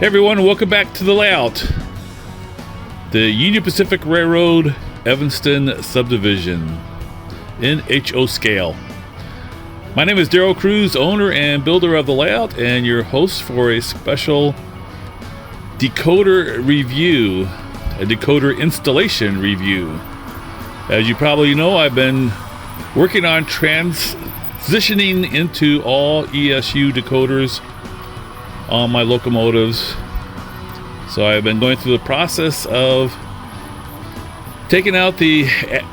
Hey everyone, welcome back to the layout. The Union Pacific Railroad Evanston subdivision in HO scale. My name is Daryl Cruz, owner and builder of the layout, and your host for a special decoder review, a decoder installation review. As you probably know, I've been working on transitioning into all ESU decoders on my locomotives. So I've been going through the process of taking out the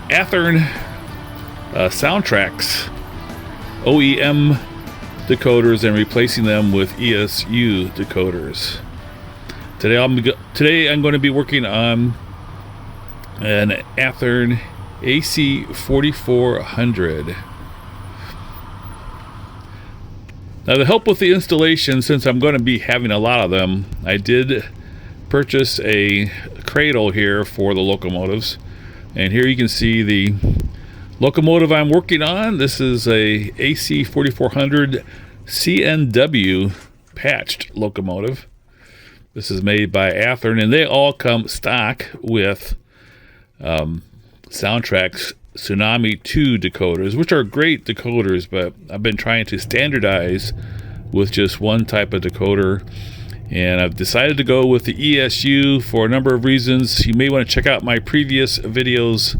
Athearn Soundtraxx OEM decoders and replacing them with ESU decoders. Today I'm going to be working on an Athearn AC 4400. Now, to help with the installation, since I'm going to be having a lot of them, I did purchase a cradle here for the locomotives. And here you can see the locomotive I'm working on. This is a AC 4400 CNW patched locomotive. This is made by Athearn, and they all come stock with Soundtraxx Tsunami 2 decoders, which are great decoders, but I've been trying to standardize with just one type of decoder, and I've decided to go with the ESU for a number of reasons. You may want to check out my previous videos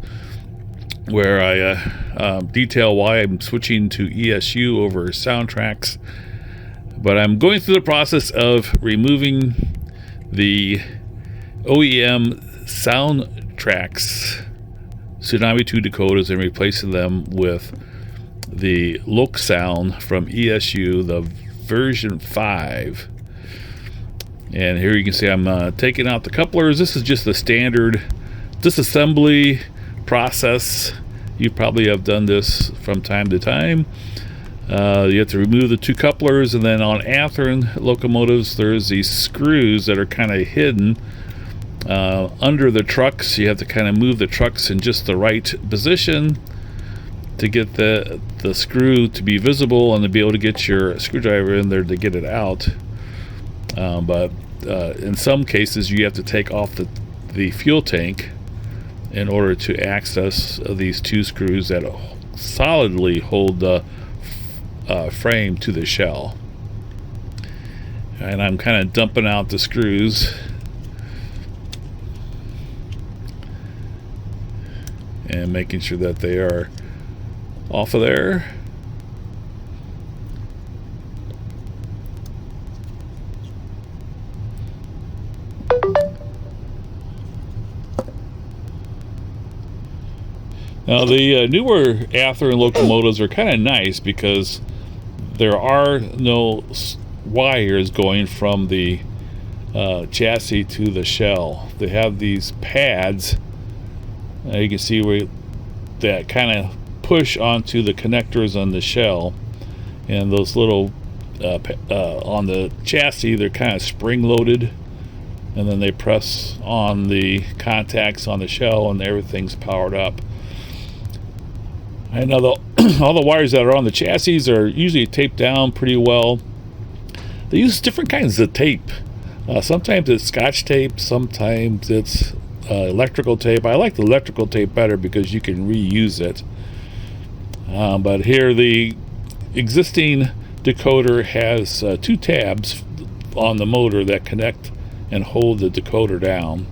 where I detail why I'm switching to ESU over Soundtraxx, but I'm going through the process of removing the OEM Soundtraxx Tsunami 2 decoders and replacing them with the LokSound from ESU, the version 5. And here you can see I'm taking out the couplers. This is just the standard disassembly process. You probably have done this from time to time. You have to remove the two couplers, and then on Athearn locomotives there's these screws that are kind of hidden under the trucks. You have to kind of move the trucks in just the right position to get the screw to be visible and to be able to get your screwdriver in there to get it out. But in some cases you have to take off the fuel tank in order to access these two screws that solidly hold the frame to the shell. And I'm kind of dumping out the screws and making sure that they are off of there. Now, the newer Athearn locomotives are kind of nice because there are no wires going from the chassis to the shell. They have these pads. You can see where that kind of push onto the connectors on the shell, and those little on the chassis, they're kind of spring loaded, and then they press on the contacts on the shell and everything's powered up. And now all the wires that are on the chassis are usually taped down pretty well. They use different kinds of tape. Sometimes it's Scotch tape, sometimes it's electrical tape. I like the electrical tape better because you can reuse it. But here the existing decoder has two tabs on the motor that connect and hold the decoder down.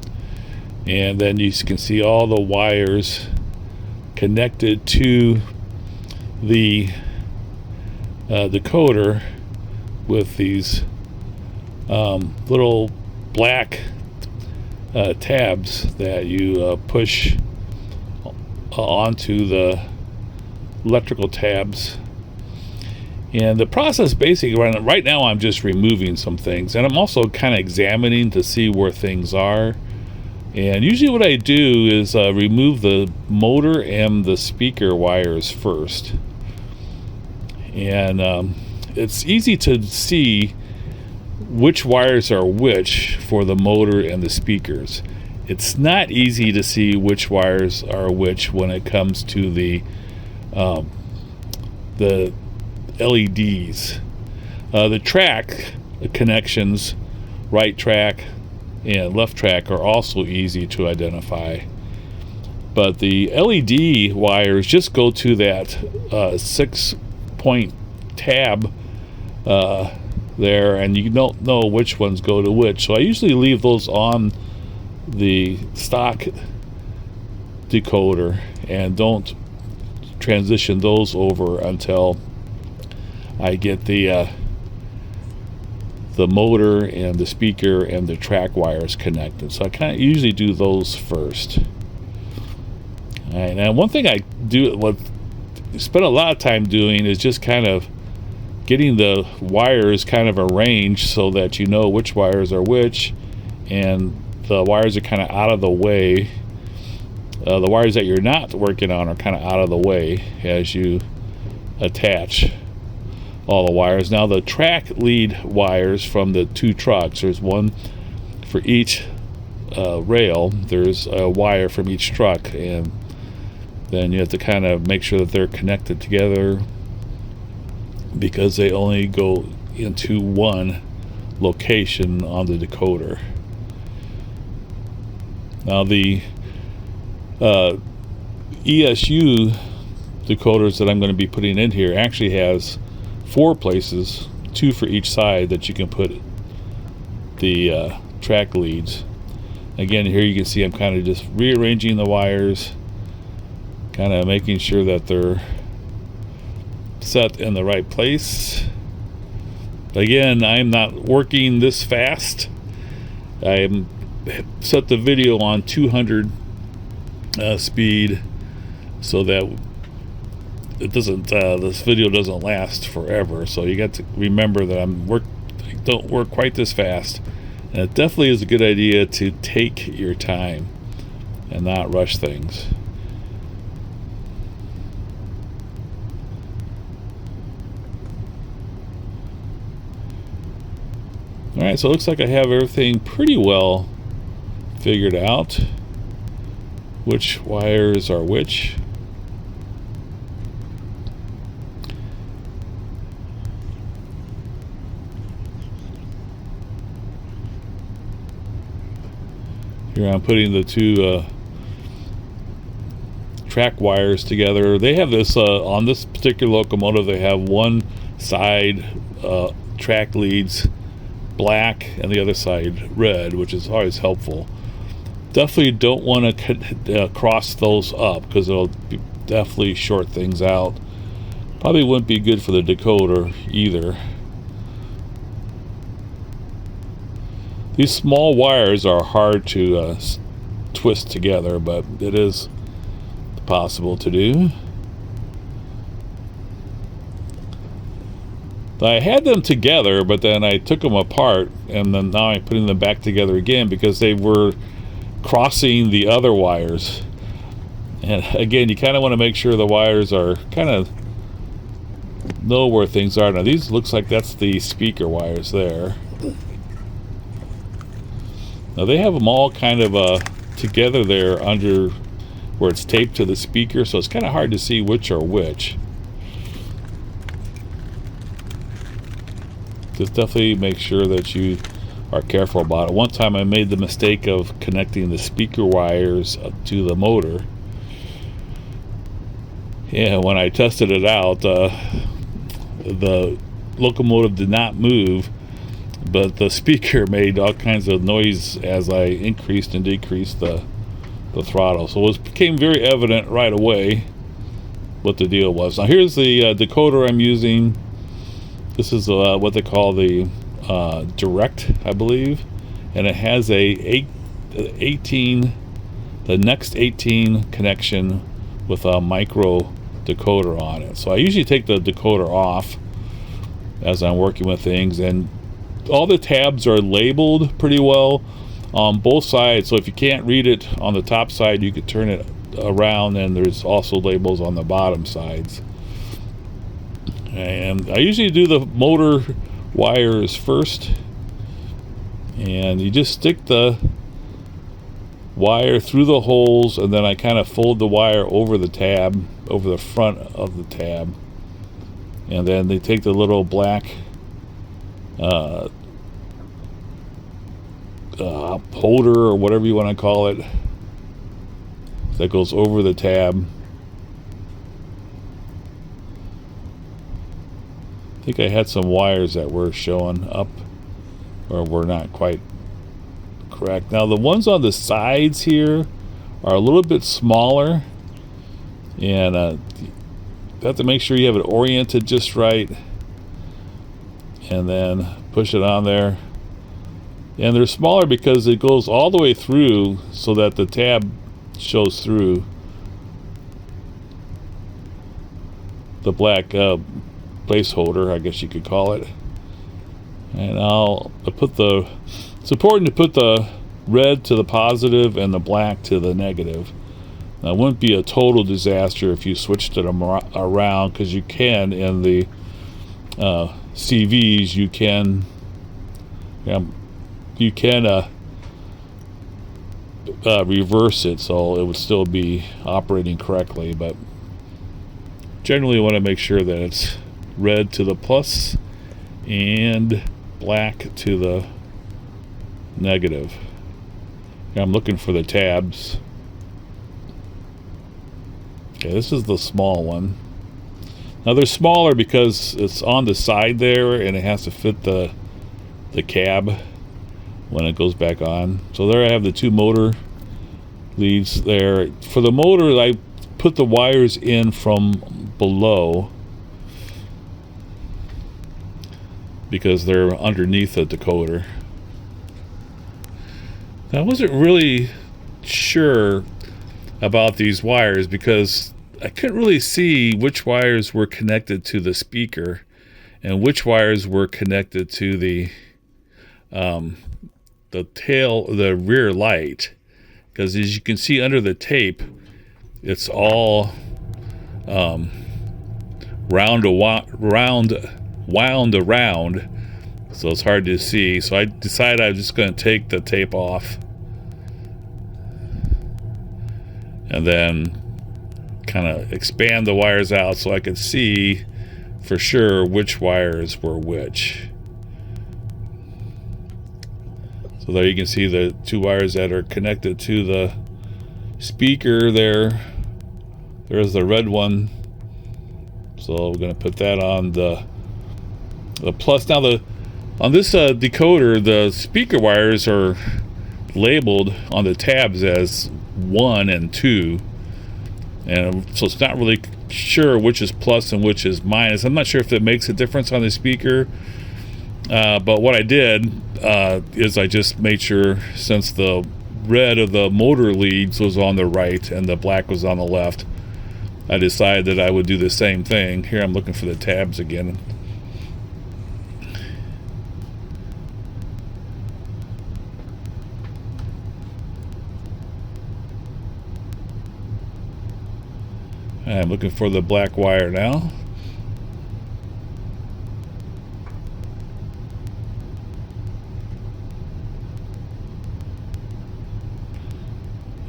And then you can see all the wires connected to the decoder with these little black tabs that you push onto the electrical tabs. And the process basically right now I'm just removing some things, and I'm also kind of examining to see where things are. And usually what I do is remove the motor and the speaker wires first. And it's easy to see which wires are which for the motor and the speakers. It's not easy to see which wires are which when it comes to the LEDs. The track connections right track and left track are also easy to identify. But the LED wires just go to that 6-point tab there, and you don't know which ones go to which. So I usually leave those on the stock decoder and don't transition those over until I get the motor and the speaker and the track wires connected. So I kind of usually do those first. All right, now one thing I do, what I spend a lot of time doing, is just kind of getting the wires kind of arranged so that you know which wires are which, and the wires are kind of out of the way. The wires that you're not working on are kind of out of the way as you attach all the wires. Now the track lead wires from the two trucks, there's one for each rail. There's a wire from each truck, and then you have to kind of make sure that they're connected together because they only go into one location on the decoder. Now the ESU decoders that I'm going to be putting in here actually has 4 places, 2 for each side, that you can put the track leads. Again, here you can see I'm kind of just rearranging the wires, kind of making sure that they're set in the right place. Again, I'm not working this fast. I set the video on 200 speed so that it doesn't this video doesn't last forever. So you got to remember that I don't work quite this fast, and it definitely is a good idea to take your time and not rush things. Alright, so it looks like I have everything pretty well figured out, which wires are which. Here I'm putting the 2 track wires together. They have this on this particular locomotive, they have one side track leads black and the other side red, which is always helpful. Definitely don't want to cross those up because it'll definitely short things out. Probably wouldn't be good for the decoder either. These small wires are hard to twist together, but it is possible to do. I had them together, but then I took them apart, and then now I'm putting them back together again because they were crossing the other wires. And again, you kind of want to make sure the wires are kind of know where things are. Now these looks like that's the speaker wires there. Now they have them all kind of together there under where it's taped to the speaker, so it's kind of hard to see which are which. Just definitely make sure that you are careful about it. One time I made the mistake of connecting the speaker wires to the motor. Yeah, when I tested it out, the locomotive did not move, but the speaker made all kinds of noise as I increased and decreased the throttle. So it became very evident right away what the deal was. Now here's the decoder I'm using. This is what they call the direct, I believe, and it has the next 18 connection with a micro decoder on it. So I usually take the decoder off as I'm working with things, and all the tabs are labeled pretty well on both sides, so if you can't read it on the top side, you could turn it around, and there's also labels on the bottom sides. And I usually do the motor wires first, and you just stick the wire through the holes, and then I kind of fold the wire over the tab, over the front of the tab, and then they take the little black holder or whatever you want to call it that goes over the tab. I think I had some wires that were showing up or were not quite correct. Now the ones on the sides here are a little bit smaller, and you have to make sure you have it oriented just right, and then push it on there. And they're smaller because it goes all the way through so that the tab shows through the black placeholder, I guess you could call it. And it's important to put the red to the positive and the black to the negative. Now, it wouldn't be a total disaster if you switched it around, because you can in the CVs, you can reverse it so it would still be operating correctly, but generally you want to make sure that it's red to the plus and black to the negative. I'm looking for the tabs. Okay, this is the small one. Now they're smaller because it's on the side there and it has to fit the cab when it goes back on. So there I have the two motor leads there. For the motor, I put the wires in from below because they're underneath the decoder. Now, I wasn't really sure about these wires because I couldn't really see which wires were connected to the speaker and which wires were connected to the rear light, because as you can see under the tape, it's all wound around, so it's hard to see. So I decided I'm just going to take the tape off and then kind of expand the wires out so I could see for sure which wires were which. So there you can see the two wires that are connected to the speaker there. There's the red one. So we're going to put that on the plus. Now on this decoder, the speaker wires are labeled on the tabs as 1 and 2. And so it's not really sure which is plus and which is minus. I'm not sure if that makes a difference on the speaker. But what I did is I just made sure, since the red of the motor leads was on the right and the black was on the left, I decided that I would do the same thing. Here I'm looking for the tabs again. I'm looking for the black wire now.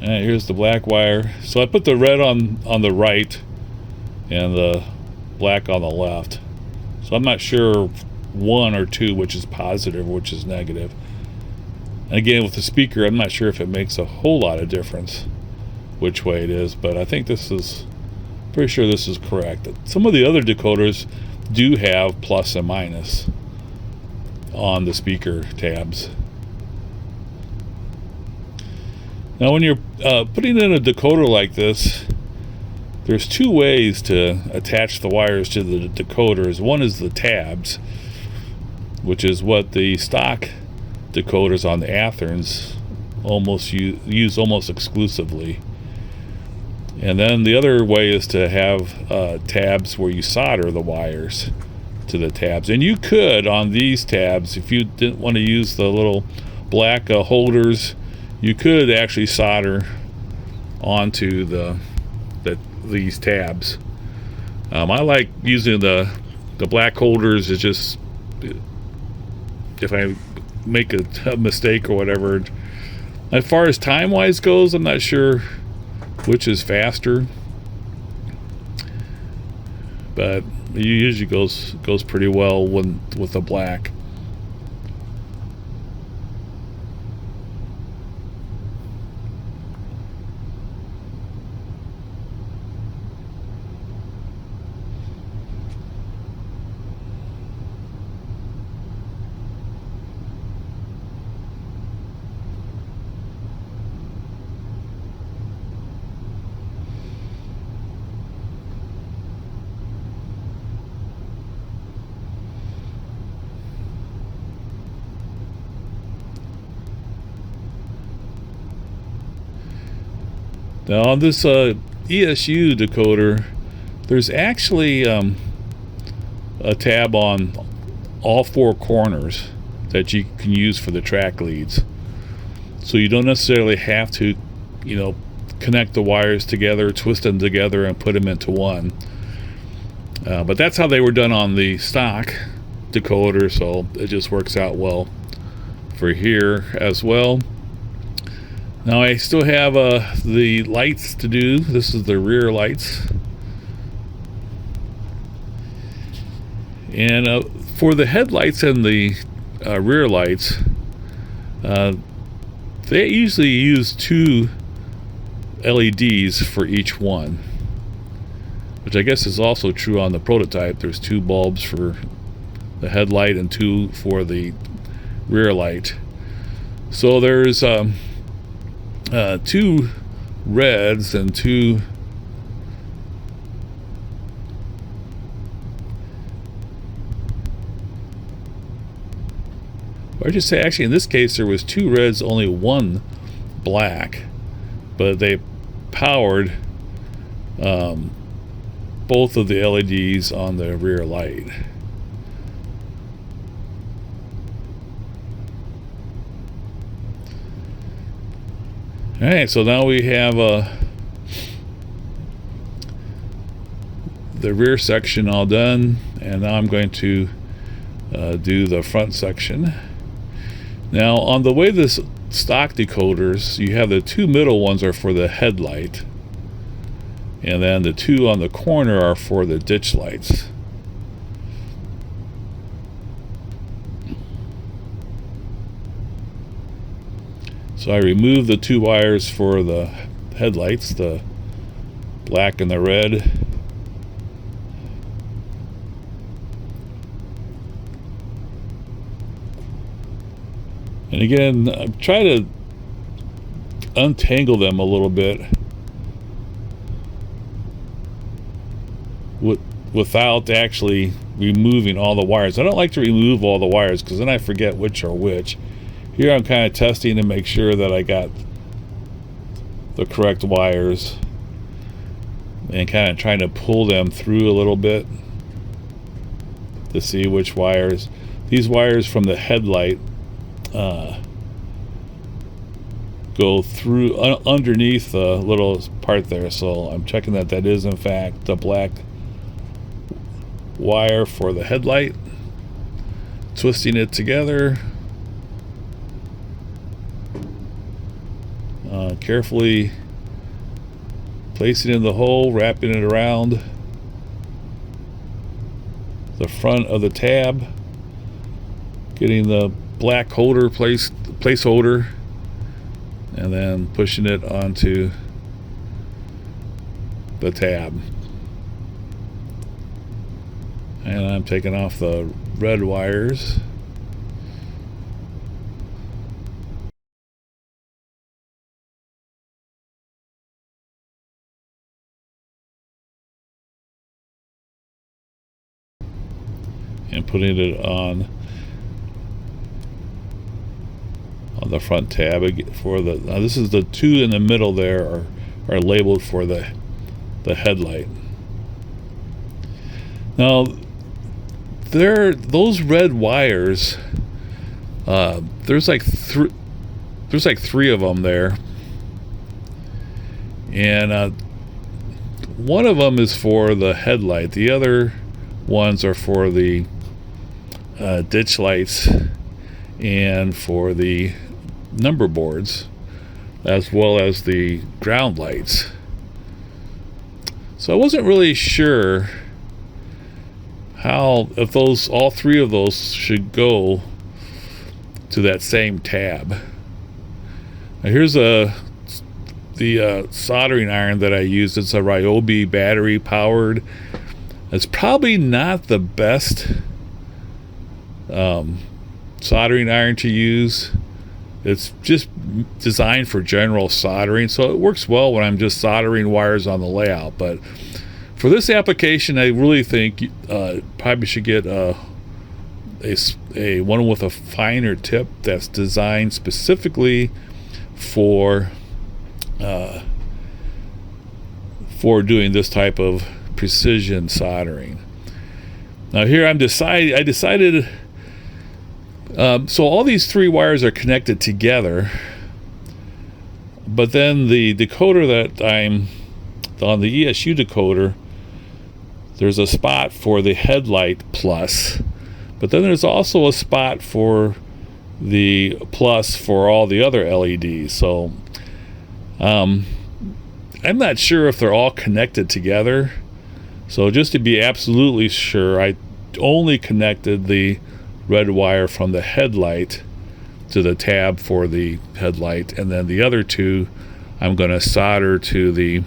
And here's the black wire. So I put the red on the right and the black on the left. So I'm not sure 1 or 2 which is positive, which is negative. And again, with the speaker, I'm not sure if it makes a whole lot of difference which way it is, but I think pretty sure this is correct. Some of the other decoders do have plus and minus on the speaker tabs. Now when you're putting in a decoder like this, there's two ways to attach the wires to the decoders. One is the tabs, which is what the stock decoders on the Atherns use almost exclusively. And then the other way is to have tabs where you solder the wires to the tabs. And you could, on these tabs, if you didn't want to use the little black holders, you could actually solder onto these tabs. I like using the black holders. It's just, if I make a mistake or whatever. As far as time-wise goes, I'm not sure which is faster, but it usually goes pretty well with the black. Now on this ESU decoder, there's actually a tab on all four corners that you can use for the track leads. So you don't necessarily have to, connect the wires together, twist them together, and put them into one. But that's how they were done on the stock decoder, so it just works out well for here as well. Now I still have the lights to do. This is the rear lights. And for the headlights and the rear lights, they usually use 2 LEDs for each one, which I guess is also true on the prototype. There's 2 bulbs for the headlight and 2 for the rear light. So there's 2 reds and 2 or just say, actually in this case there was 2 reds, only 1 black, but they powered both of the LEDs on the rear light. Alright, so now we have the rear section all done, and now I'm going to do the front section. Now on the way this stock decoders, you have the 2 middle ones are for the headlight, and then the 2 on the corner are for the ditch lights. So I removed the 2 wires for the headlights, the black and the red. And again, I'm trying to untangle them a little bit without actually removing all the wires. I don't like to remove all the wires because then I forget which are which. Here I'm kind of testing to make sure that I got the correct wires and kind of trying to pull them through a little bit to see which wires. These wires from the headlight go through underneath the little part there, so I'm checking that that is in fact the black wire for the headlight, twisting it together, carefully placing it in the hole, wrapping it around the front of the tab, getting the black holder placeholder, and then pushing it onto the tab. And I'm taking off the red wires. And putting it on the front tab for the. Now this is the 2 in the middle there are labeled for the headlight. Now those red wires. There's like 3 of them there, and one of them is for the headlight. The other ones are for the ditch lights and for the number boards, as well as the ground lights. So I wasn't really sure if all 3 of those should go to that same tab. Now here's the soldering iron that I used. It's a Ryobi battery powered. It's probably not the best soldering iron to use. It's just designed for general soldering, so it works well when I'm just soldering wires on the layout. But for this application, I really think probably should get a one with a finer tip that's designed specifically for for doing this type of precision soldering. Now here I decided, so all these 3 wires are connected together, but then the decoder that I'm on, the ESU decoder, there's a spot for the headlight plus, but then there's also a spot for the plus for all the other LEDs. So I'm not sure if they're all connected together. So just to be absolutely sure, I only connected the red wire from the headlight to the tab for the headlight, and then the other 2 I'm going to solder to the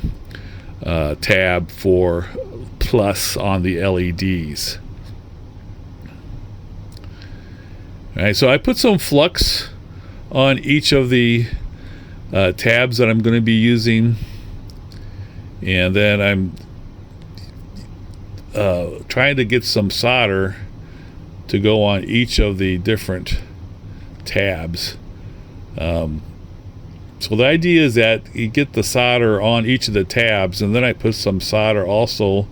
tab for plus on the LEDs. All right, so I put some flux on each of the tabs that I'm going to be using, and then I'm trying to get some solder to go on each of the different tabs. So the idea is that you get the solder on each of the tabs, and then I put some solder also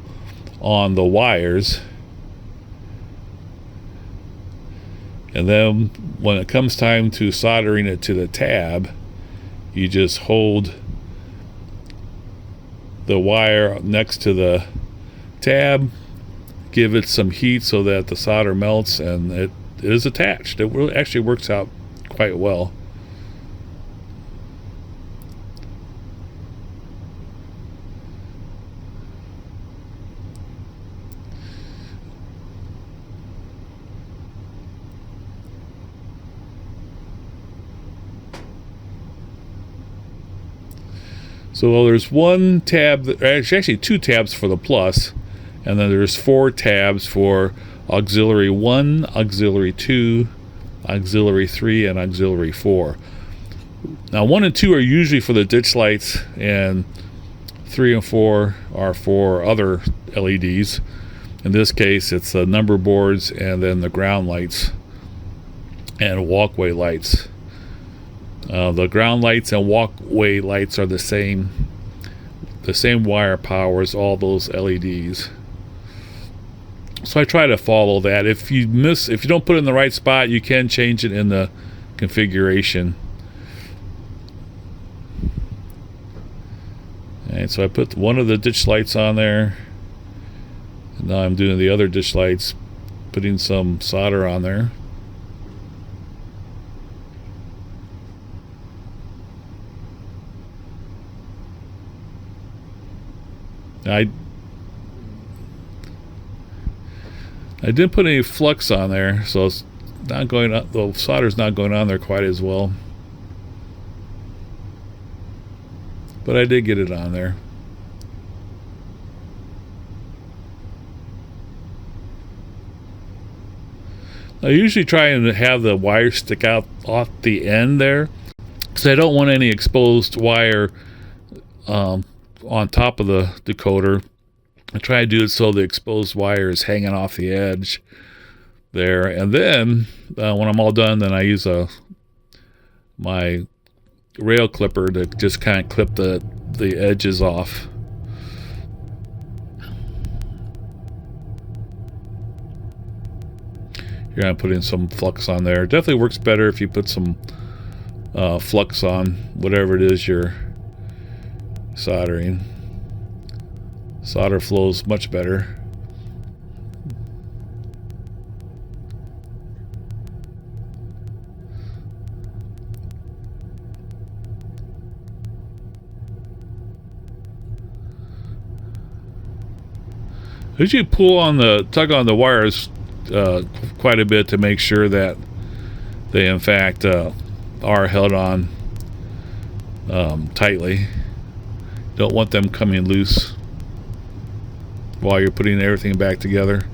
on the wires, and then when it comes time to soldering it to the tab, you just hold the wire next to the tab, give it some heat so that the solder melts, and it is attached. It really actually works out quite well. So there's one tab, actually 2 tabs for the plus, and then there's 4 tabs for auxiliary 1, auxiliary 2, auxiliary 3, and auxiliary 4. Now 1 and 2 are usually for the ditch lights, and 3 and 4 are for other LEDs. In this case, it's the number boards and then the ground lights and walkway lights. The ground lights and walkway lights are the same wire power as all those LEDs. So I try to follow that. If you don't put it in the right spot, you can change it in the configuration. And so I put one of the ditch lights on there, and now I'm doing the other ditch lights, putting some solder on there. I didn't put any flux on there, so it's not going up. The solder's not going on there quite as well, but I did get it on there. I usually try and have the wire stick out off the end there, because I don't want any exposed wire on top of the decoder. I try to do it so the exposed wire is hanging off the edge there, and then when I'm all done, then I use my rail clipper to just kind of clip the edges off. Here I'm putting some flux on there. It definitely works better if you put some flux on whatever it is you're soldering. Solder flows much better. I usually tug on the wires quite a bit to make sure that they in fact are held on tightly. Don't want them coming loose while you're putting everything back together.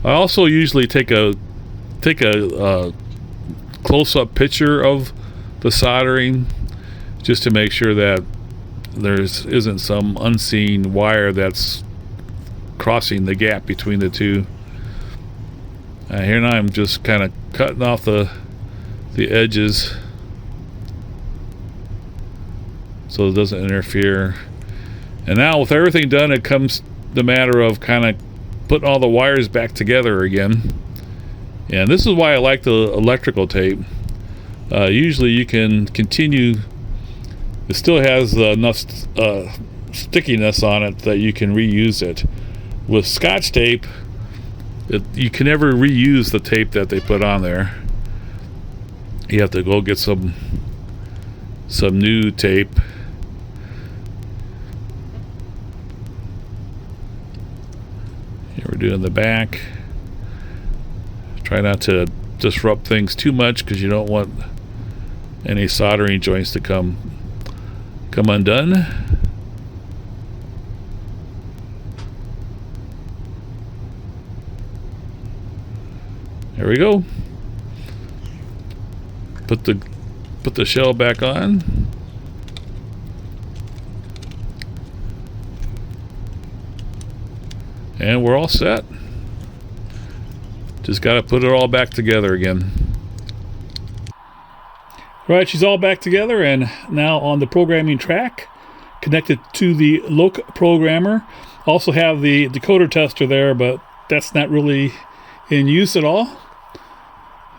I also usually take a close-up picture of the soldering, just to make sure that isn't some unseen wire that's crossing the gap between the two. Here now I'm just kind of cutting off the edges. so it doesn't interfere. And now with everything done, it comes the matter of kind of putting all the wires back together again. And this is why I like the electrical tape. Usually you can continue, it still has enough stickiness on it that you can reuse it. With Scotch tape, you can never reuse the tape that they put on there. You have to go get some new tape. Here we're doing the back. Try not to disrupt things too much because you don't want any soldering joints to come undone. There we go. Put the shell back on. And we're all set. Just got to put it all back together again. Right, she's all back together and now on the programming track, connected to the Loc programmer. Also have the decoder tester there, but that's not really in use at all.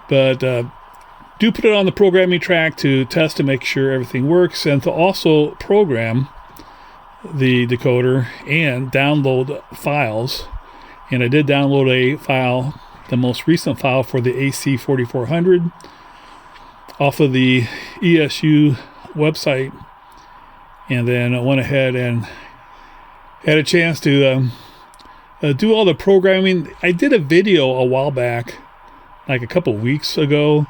But do put it on the programming track to test to make sure everything works, and to also program the decoder and download files. And I did download a file, the most recent file for the AC4400 off of the ESU website, and then I went ahead and had a chance to do all the programming. I did a video a while back, like a couple weeks ago,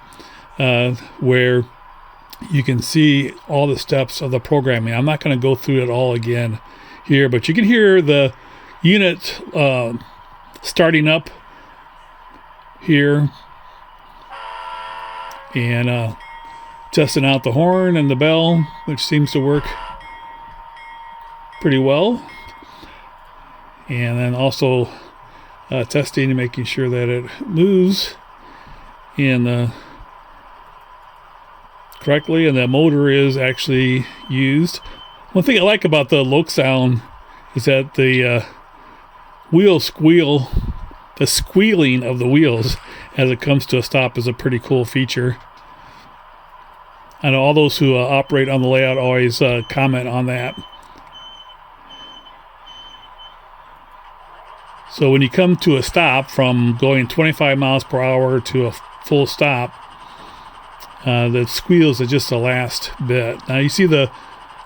where you can see all the steps of the programming. I'm not going to go through it all again here, but you can hear the unit starting up here, and testing out the horn and the bell, which seems to work pretty well. And then also testing and making sure that it moves in correctly, and the motor is actually used. One thing I like about the LokSound is that the wheel squeal, the squealing of the wheels as it comes to a stop is a pretty cool feature. I know all those who operate on the layout always comment on that. So when you come to a stop, from going 25 miles per hour to a full stop, the squeals are just the last bit. Now you see the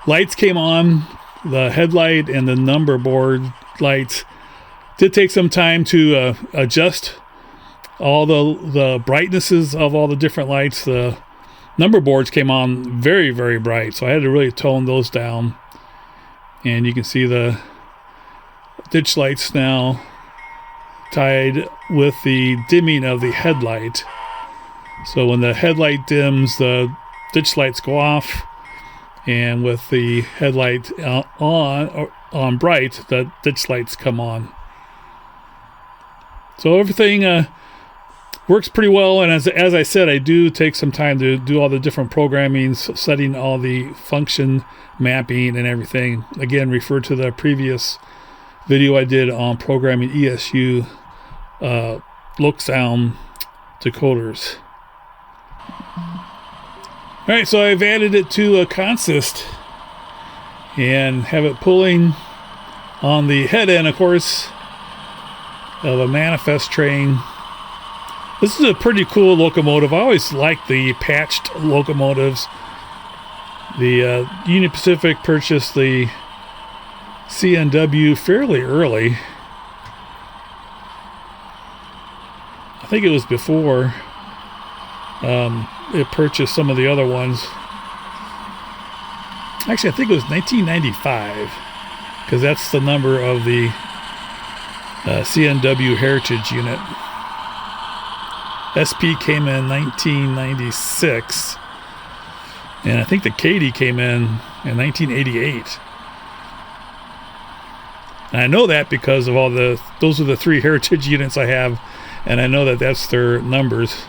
lights came on, the headlight and the number board lights. Did take some time to adjust all the brightnesses of all the different lights. The number boards came on very, very bright, so I had to really tone those down. And you can see the ditch lights now tied with the dimming of the headlight. So when the headlight dims, the ditch lights go off, and with the headlight on bright, the ditch lights come on. So everything works pretty well, and as I said, I do take some time to do all the different programming, setting all the function mapping and everything. Again, refer to the previous video I did on programming ESU LokSound Decoders. Alright, so I've added it to a consist and have it pulling on the head end, of course, of a manifest train. This is a pretty cool locomotive. I always like the patched locomotives. The Union Pacific purchased the CNW fairly early. I think it was before it purchased some of the other ones. Actually, I think it was 1995, because that's the number of the CNW Heritage unit. SP came in 1996, and I think the Katy came in 1988. And I know that because of those are the three Heritage units I have, and I know that that's their numbers.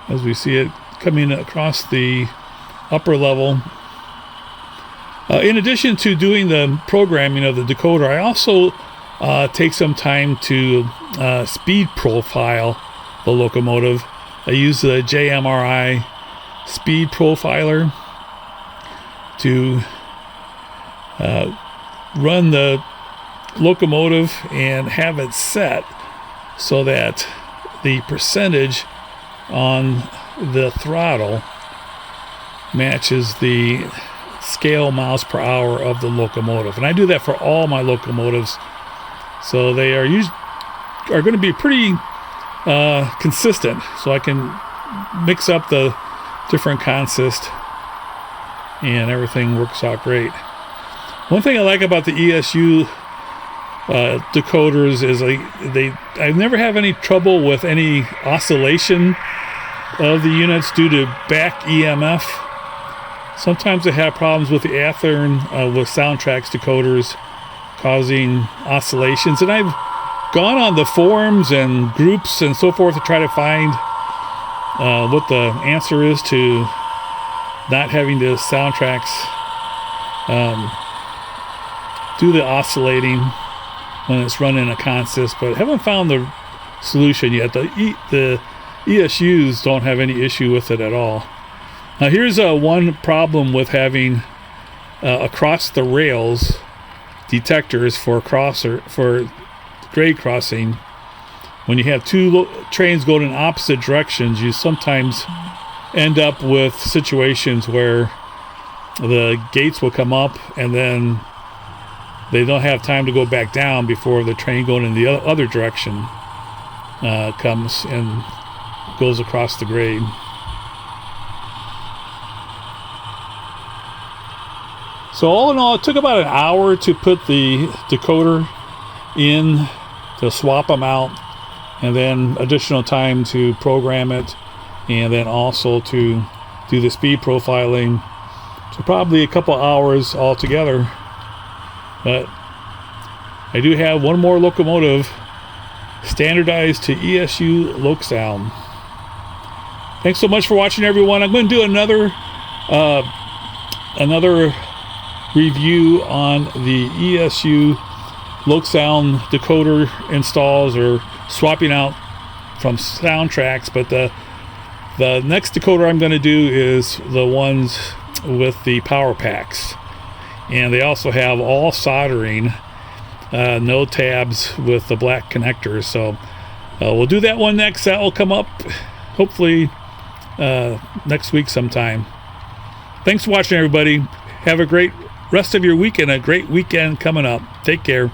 As we see it coming across the upper level. In addition to doing the programming of the decoder, I also take some time to speed profile the locomotive. I use the JMRI speed profiler to run the locomotive and have it set so that the percentage on the throttle matches the scale miles per hour of the locomotive. And I do that for all my locomotives, so they are going to be pretty consistent, so I can mix up the different consist and everything works out great. One thing I like about the ESU decoders is I never have any trouble with any oscillation of the units due to back EMF. Sometimes I have problems with the Athearn with Soundtraxx decoders causing oscillations, and I've gone on the forums and groups and so forth to try to find what the answer is to not having the Soundtraxx do the oscillating when it's running a consist, but haven't found the solution yet. The ESUs don't have any issue with it at all. Now here's one problem with having across the rails detectors for grade crossing. When you have two trains going in opposite directions, you sometimes end up with situations where the gates will come up and then they don't have time to go back down before the train going in the other direction comes and goes across the grade. So all in all, it took about an hour to put the decoder in, to swap them out, and then additional time to program it, and then also to do the speed profiling. So probably a couple hours altogether. But I do have one more locomotive standardized to ESU LokSound. Thanks so much for watching, everyone. I'm going to do another review on the ESU LokSound decoder installs, or swapping out from Soundtraxx. But the next decoder I'm going to do is the ones with the power packs, and they also have all soldering, no tabs with the black connectors. So we'll do that one next. That will come up hopefully next week sometime. Thanks for watching, everybody. Have a great rest of your week and a great weekend coming up. Take care.